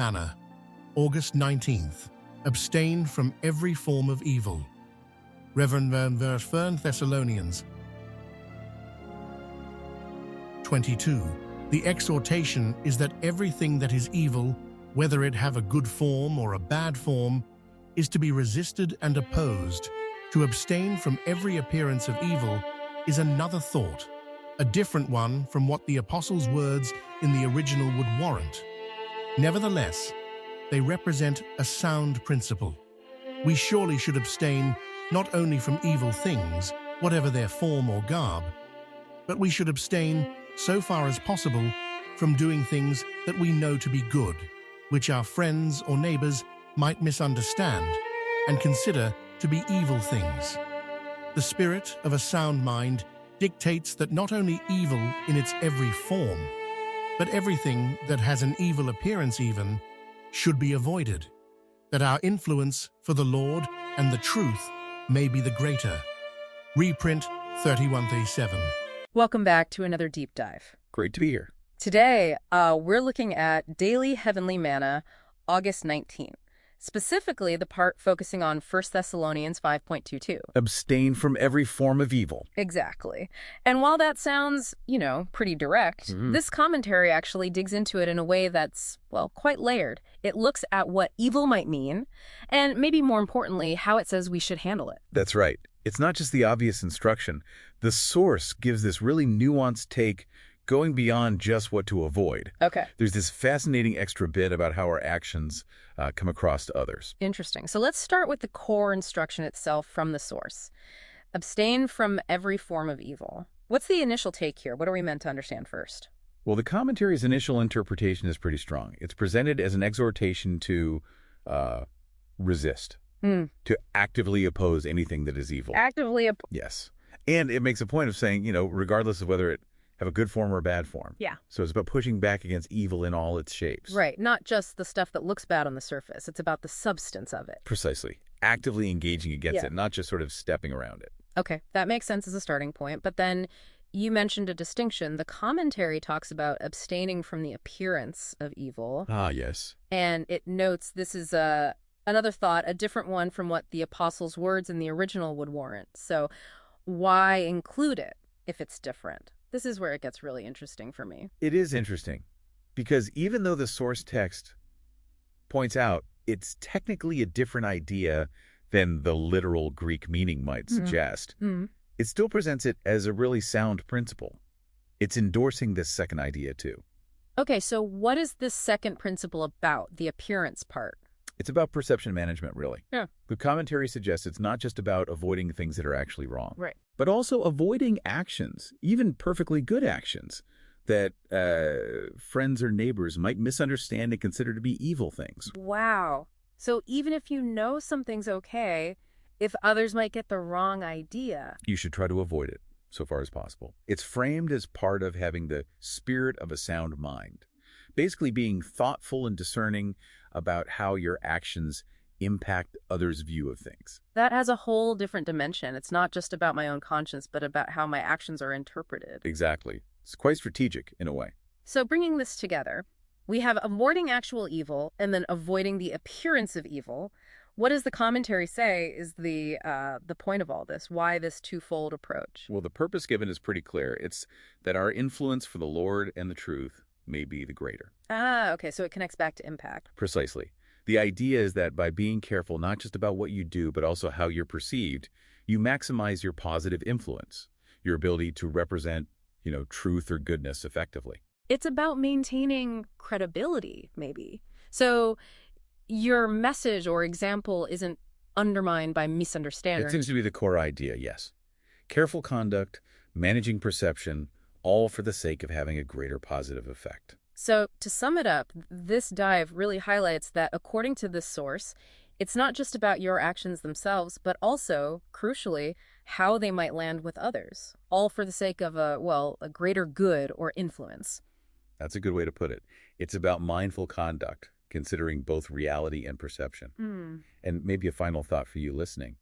Manna, August 19th. Abstain from every form of evil. Reverend 1 Thessalonians 22. The exhortation is that everything that is evil, whether it have a good form or a bad form, is to be resisted and opposed. To abstain from every appearance of evil is another thought, a different one from what the apostles' words in the original would warrant. Nevertheless, they represent a sound principle. We surely should abstain not only from evil things, whatever their form or garb, but we should abstain, so far as possible, from doing things that we know to be good, which our friends or neighbors might misunderstand and consider to be evil things. The spirit of a sound mind dictates that not only evil in its every form, but everything that has an evil appearance even, should be avoided, that our influence for the Lord and the truth may be the greater. Reprint 3137. Welcome back to another deep dive. Great to be here. Today, we're looking at Daily Heavenly Manna, August 19th. Specifically, the part focusing on 1 Thessalonians 5.22. Abstain from every form of evil. Exactly. And while that sounds, pretty direct, this commentary actually digs into it in a way that's, quite layered. It looks at what evil might mean, and maybe more importantly, how it says we should handle it. That's right. It's not just the obvious instruction. The source gives this really nuanced take, going beyond just what to avoid. Okay. There's this fascinating extra bit about how our actions come across to others. Interesting. So let's start with the core instruction itself from the source. Abstain from every form of evil. What's the initial take here? What are we meant to understand first? Well, the commentary's initial interpretation is pretty strong. It's presented as an exhortation to resist, to actively oppose anything that is evil. Yes. And it makes a point of saying, regardless of whether it have a good form or a bad form. Yeah. So it's about pushing back against evil in all its shapes. Right. Not just the stuff that looks bad on the surface. It's about the substance of it. Precisely. Actively engaging against it, not just sort of stepping around it. Okay. That makes sense as a starting point. But then you mentioned a distinction. The commentary talks about abstaining from the appearance of evil. Ah, yes. And it notes this is another thought, a different one from what the apostles' words in the original would warrant. So why include it if it's different? This is where it gets really interesting for me. It is interesting because even though the source text points out it's technically a different idea than the literal Greek meaning might suggest, it still presents it as a really sound principle. It's endorsing this second idea too. Okay, so what is this second principle about, the appearance part? It's about perception management, really. Yeah. The commentary suggests it's not just about avoiding things that are actually wrong. Right. But also avoiding actions, even perfectly good actions, that friends or neighbors might misunderstand and consider to be evil things. Wow. So even if you know something's okay, if others might get the wrong idea, you should try to avoid it so far as possible. It's framed as part of having the spirit of a sound mind. Basically being thoughtful and discerning about how your actions impact others' view of things. That has a whole different dimension. It's not just about my own conscience, but about how my actions are interpreted. Exactly. It's quite strategic in a way. So bringing this together, we have avoiding actual evil and then avoiding the appearance of evil. What does the commentary say is the point of all this? Why this twofold approach? Well, the purpose given is pretty clear. It's that our influence for the Lord and the truth may be the greater. Ah, okay, so it connects back to impact. Precisely. The idea is that by being careful not just about what you do, but also how you're perceived, you maximize your positive influence, your ability to represent, truth or goodness effectively. It's about maintaining credibility, maybe. So your message or example isn't undermined by misunderstanding. It seems to be the core idea, yes. Careful conduct, managing perception, all for the sake of having a greater positive effect. So to sum it up, this dive really highlights that according to this source, it's not just about your actions themselves, but also, crucially, how they might land with others, all for the sake of a greater good or influence. That's a good way to put it. It's about mindful conduct, considering both reality and perception. And maybe a final thought for you listening.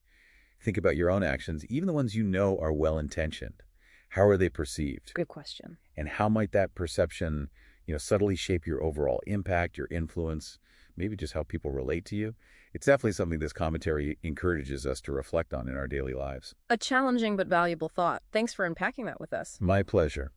Think about your own actions, even the ones you know are well-intentioned. How are they perceived? Good question. And how might that perception, subtly shape your overall impact, your influence, maybe just how people relate to you. It's definitely something this commentary encourages us to reflect on in our daily lives. A challenging but valuable thought. Thanks for unpacking that with us. My pleasure.